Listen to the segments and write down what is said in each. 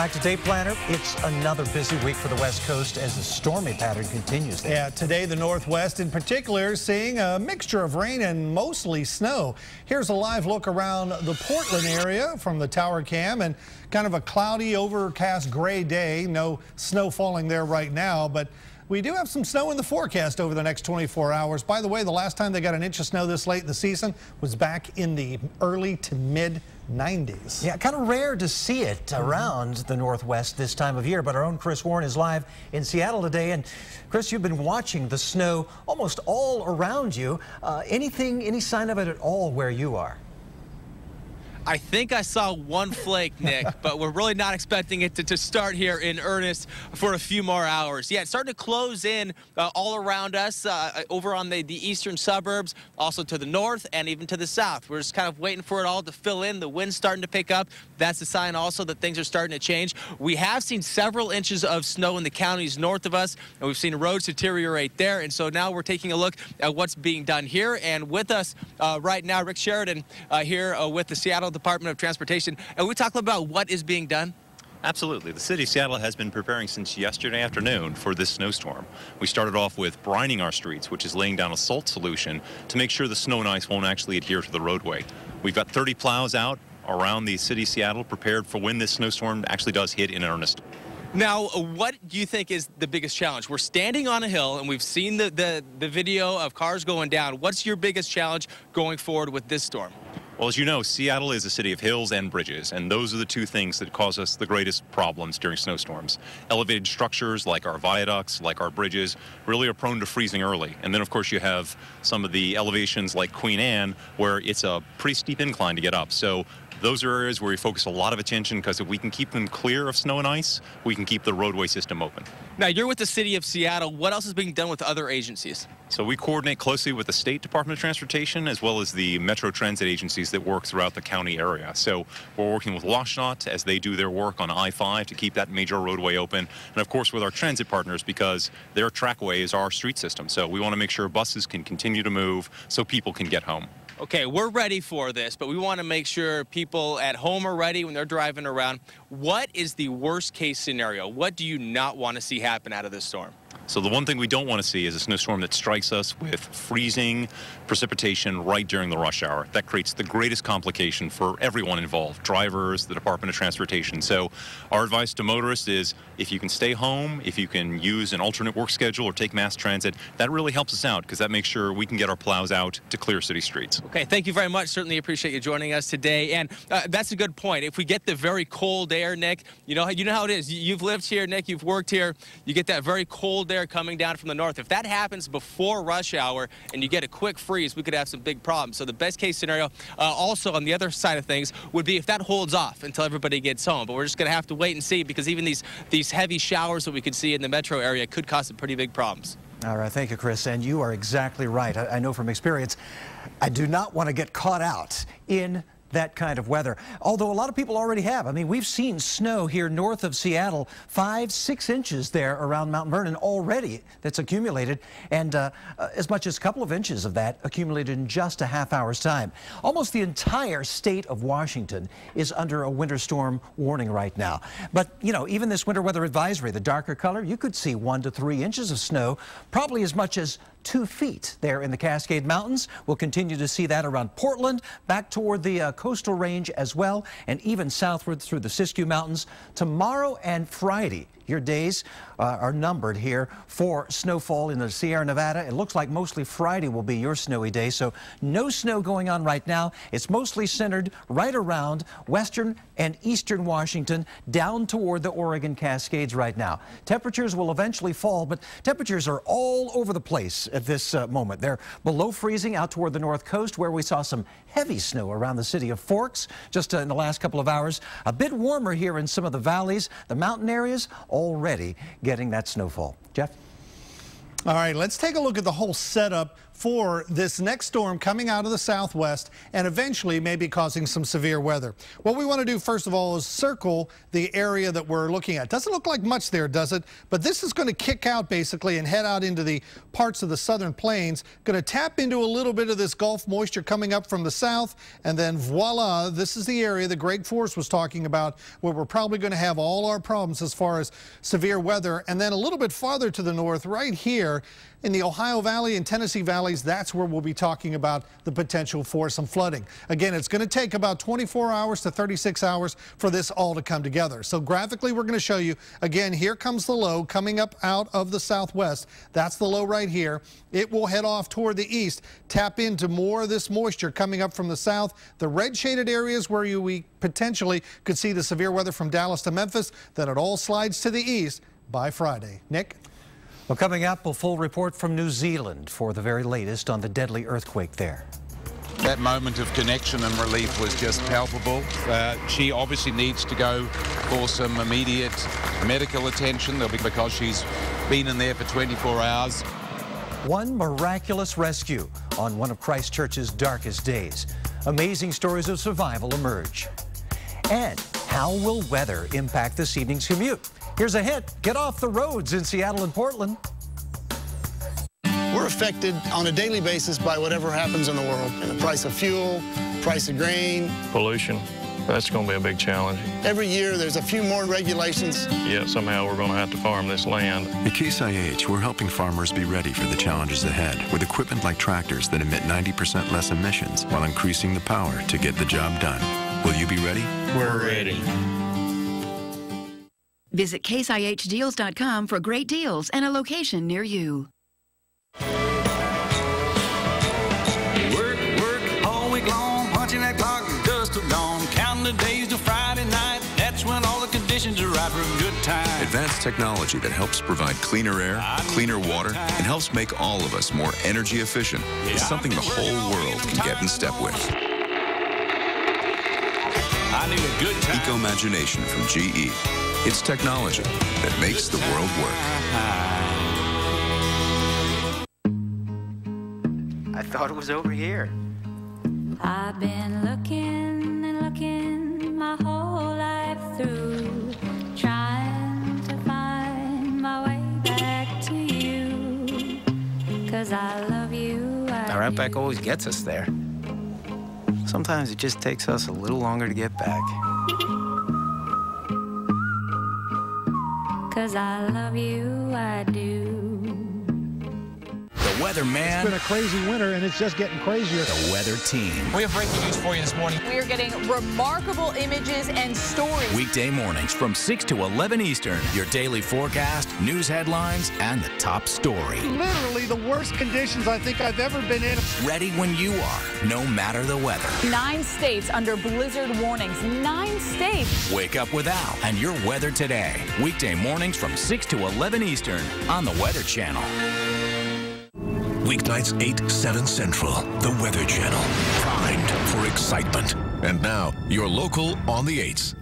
back to Day Planner. It's another busy week for the West Coast as the stormy pattern continues there. Yeah, today the Northwest in particular seeing a mixture of rain and mostly snow. Here's a live look around the Portland area from the tower cam, and kind of a cloudy, overcast, gray day. No snow falling there right now, but we do have some snow in the forecast over the next 24 hours. By the way, the last time they got an inch of snow this late in the season was back in the early to mid 90s. Yeah, kind of rare to see it around the Northwest this time of year, but our own Chris Warren is live in Seattle today. And Chris, you've been watching the snow almost all around you. Any sign of it at all where you are? I think I saw one flake, Nick, but we're really not expecting it to start here in earnest for a few more hours. Yeah, it's starting to close in all around us, over on the eastern suburbs, also to the north and even to the south. We're just kind of waiting for it all to fill in. The wind's starting to pick up. That's a sign also that things are starting to change. We have seen several inches of snow in the counties north of us, and we've seen roads deteriorate there. And so now we're taking a look at what's being done here. And with us right now, Rick Sheridan here with the Seattle Department of Transportation. And we talk about what is being done. Absolutely. The city of Seattle has been preparing since yesterday afternoon for this snowstorm. We started off with brining our streets, which is laying down a salt solution to make sure the snow and ice won't actually adhere to the roadway. We've got 30 plows out around the city of Seattle prepared for when this snowstorm actually does hit in earnest. Now, what do you think is the biggest challenge? We're standing on a hill, and we've seen the video of cars going down. What's your biggest challenge going forward with this storm? Well, as you know, Seattle is a city of hills and bridges, and those are the two things that cause us the greatest problems during snowstorms. Elevated structures like our viaducts, like our bridges, really are prone to freezing early. And then, of course, you have some of the elevations like Queen Anne, where it's a pretty steep incline to get up. So those are areas where we focus a lot of attention, because if we can keep them clear of snow and ice, we can keep the roadway system open. Now, you're with the city of Seattle. What else is being done with other agencies? So we coordinate closely with the State Department of Transportation as well as the Metro Transit agencies that work throughout the county area. So we're working with WashDOT as they do their work on I-5 to keep that major roadway open. And of course with our transit partners, because their trackway is our street system. So we want to make sure buses can continue to move so people can get home. Okay, we're ready for this, but we want to make sure people at home are ready when they're driving around. What is the worst case scenario? What do you not want to see happen out of this storm? So the one thing we don't want to see is a snowstorm that strikes us with freezing precipitation right during the rush hour. That creates the greatest complication for everyone involved, drivers, the Department of Transportation. So our advice to motorists is if you can stay home, if you can use an alternate work schedule or take mass transit, that really helps us out because that makes sure we can get our plows out to clear city streets. Okay, thank you very much. Certainly appreciate you joining us today. And that's a good point. If we get the very cold air, Nick, you know how it is. You've lived here, Nick, you've worked here. You get that very cold air coming down from the north. If that happens before rush hour and you get a quick freeze, we could have some big problems. So the best case scenario also on the other side of things would be if that holds off until everybody gets home. But we're just going to have to wait and see, because even these heavy showers that we could see in the metro area could cause some pretty big problems. All right, thank you, Chris. And you are exactly right. I know from experience, I do not want to get caught out in that kind of weather, although a lot of people already have. I mean, we've seen snow here north of Seattle, 5-6 inches there around Mount Vernon already that's accumulated, and as much as a couple of inches of that accumulated in just a half hour's time. Almost the entire state of Washington is under a winter storm warning right now. But, you know, even this winter weather advisory, the darker color, you could see 1 to 3 inches of snow, probably as much as 2 feet there in the Cascade Mountains. We'll continue to see that around Portland, back toward the coastal range as well, and even southward through the Siskiyou Mountains. Tomorrow and Friday, your days are numbered here for snowfall in the Sierra Nevada. It looks like mostly Friday will be your snowy day, so no snow going on right now. It's mostly centered right around western and eastern Washington, down toward the Oregon Cascades right now. Temperatures will eventually fall, but temperatures are all over the place at this moment. They're below freezing out toward the north coast, where we saw some heavy snow around the city of Forks just in the last couple of hours. A bit warmer here in some of the valleys, the mountain areas, already getting that snowfall. Jeff? All right, let's take a look at the whole setup for this next storm coming out of the southwest and eventually maybe causing some severe weather. What we want to do first of all is circle the area that we're looking at. Doesn't look like much there, does it? But this is going to kick out basically and head out into the parts of the southern plains. Going to tap into a little bit of this Gulf moisture coming up from the south, and then voila, this is the area that Greg Force was talking about where we're probably going to have all our problems as far as severe weather. And then a little bit farther to the north, right here in the Ohio Valley and Tennessee valleys, that's where we'll be talking about the potential for some flooding. Again, it's going to take about 24 hours to 36 hours for this all to come together. So graphically, we're going to show you, again, here comes the low coming up out of the southwest. That's the low right here. It will head off toward the east, tap into more of this moisture coming up from the south. The red shaded areas where we potentially could see the severe weather from Dallas to Memphis, then it all slides to the east by Friday. Nick? Well, coming up, a full report from New Zealand for the very latest on the deadly earthquake there. That moment of connection and relief was just palpable. She obviously needs to go for some immediate medical attention because she's been in there for 24 hours. One miraculous rescue on one of Christchurch's darkest days. Amazing stories of survival emerge. And how will weather impact this evening's commute? Here's a hint. Get off the roads in Seattle and Portland. We're affected on a daily basis by whatever happens in the world. And the price of fuel, price of grain. Pollution, that's going to be a big challenge. Every year there's a few more regulations. Yeah, somehow we're going to have to farm this land. At Case IH, we're helping farmers be ready for the challenges ahead with equipment like tractors that emit 90% less emissions while increasing the power to get the job done. Will you be ready? We're ready. Visit CaseIHDeals.com for great deals and a location near you. Work all week long, punching that clock dust till dawn, counting the days till Friday night. That's when all the conditions are right for a good time. Advanced technology that helps provide cleaner air, cleaner water, and helps make all of us more energy efficient is something the whole world can get in step with. I need a good time. Eco-Imagination from GE. It's technology that makes the world work. I thought it was over here. I've been looking and looking my whole life through, trying to find my way back to you, 'cause I love you. Our outback always gets us there. Sometimes it just takes us a little longer to get back. 'Cause I love you, I do. The Weather Man. It's been a crazy winter, and it's just getting crazier. The Weather Team. We have breaking news for you this morning. We are getting remarkable images and stories. Weekday mornings from 6 to 11 Eastern. Your daily forecast, news headlines, and the top story. Literally the worst conditions I think I've ever been in. Ready when you are, no matter the weather. 9 states under blizzard warnings. 9 states. Wake up with Al and your weather today. Weekday mornings from 6 to 11 Eastern on the Weather Channel. Weeknights 8, 7 Central, the Weather Channel, primed for excitement. And now, your local on the 8s.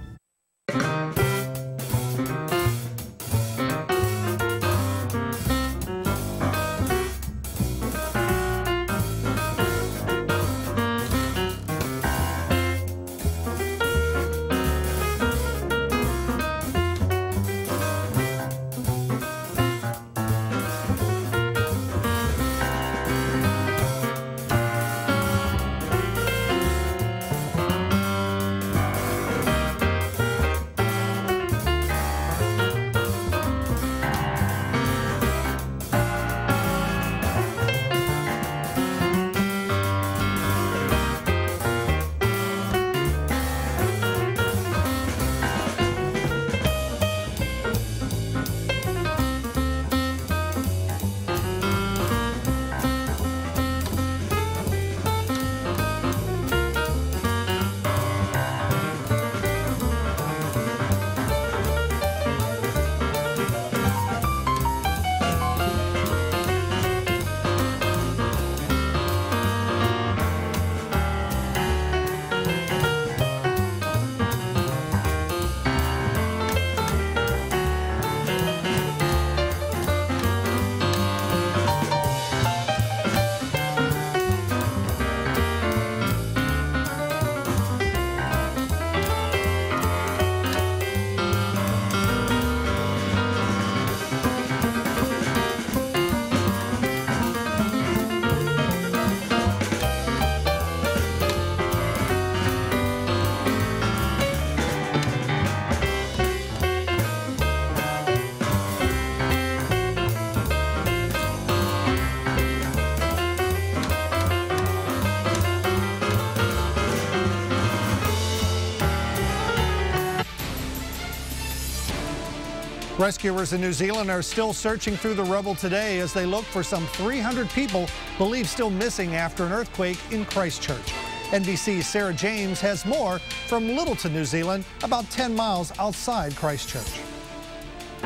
Rescuers in New Zealand are still searching through the rubble today as they look for some 300 people believed still missing after an earthquake in Christchurch. NBC's Sarah James has more from Littleton, New Zealand, about 10 miles outside Christchurch.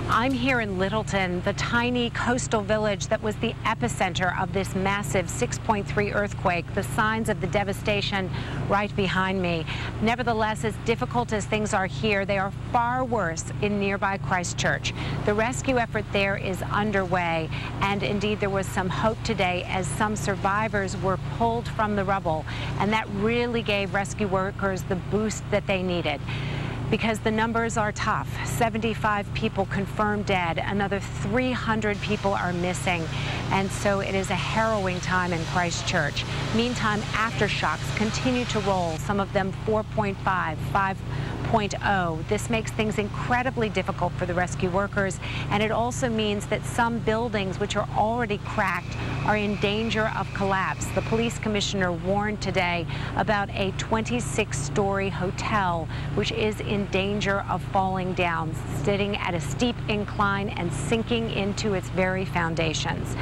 I'm here in Littleton, the tiny coastal village that was the epicenter of this massive 6.3 earthquake. The signs of the devastation right behind me. Nevertheless, as difficult as things are here, they are far worse in nearby Christchurch. The rescue effort there is underway, and indeed there was some hope today as some survivors were pulled from the rubble, and that really gave rescue workers the boost that they needed. Because the numbers are tough. 75 people confirmed dead. Another 300 people are missing. And so it is a harrowing time in Christchurch. Meantime, aftershocks continue to roll, some of them 4.5, 5.0. This makes things incredibly difficult for the rescue workers, and it also means that some buildings which are already cracked are in danger of collapse. The police commissioner warned today about a 26-story hotel which is in danger of falling down, sitting at a steep incline and sinking into its very foundations.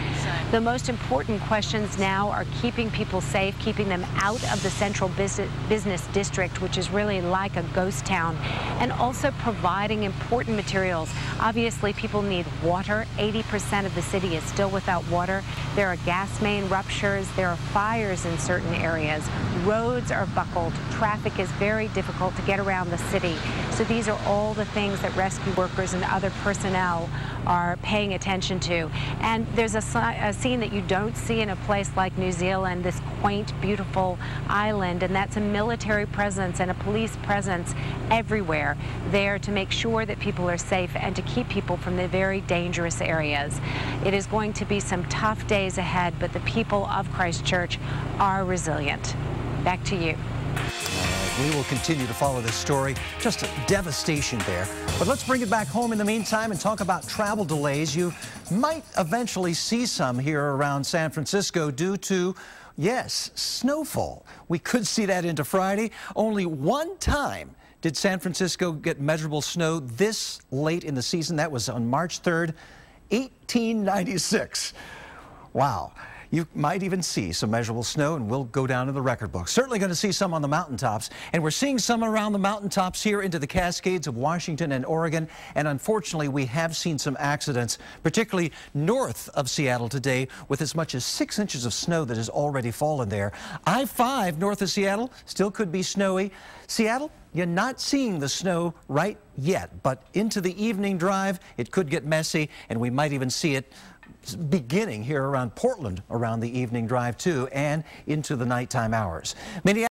The most important questions now are keeping people safe, keeping them out of the central business district, which is really like a ghost town, and also providing important materials. Obviously, people need water. 80% of the city is still without water. There are gas main ruptures. There are fires in certain areas. Roads are buckled. Traffic is very difficult to get around the city. So these are all the things that rescue workers and other personnel are paying attention to. And there's a scene that you don't see in a place like New Zealand, this quaint, beautiful island, and that's a military presence and a police presence everywhere there to make sure that people are safe and to keep people from the very dangerous areas. It is going to be some tough days ahead, but the people of Christchurch are resilient. Back to you. We will continue to follow this story. Just a devastation there. But let's bring it back home in the meantime and talk about travel delays. You might eventually see some here around San Francisco due to, yes, snowfall. We could see that into Friday. Only one time did San Francisco get measurable snow this late in the season. That was on March 3rd, 1896. Wow. You might even see some measurable snow, and we'll go down to the record book. Certainly going to see some on the mountaintops, and we're seeing some around the mountaintops here into the Cascades of Washington and Oregon. And unfortunately, we have seen some accidents, particularly north of Seattle today, with as much as 6 inches of snow that has already fallen there. I-5 north of Seattle still could be snowy. Seattle, you're not seeing the snow right yet, but into the evening drive, it could get messy, and we might even see it beginning here around Portland around the evening drive too, and into the nighttime hours.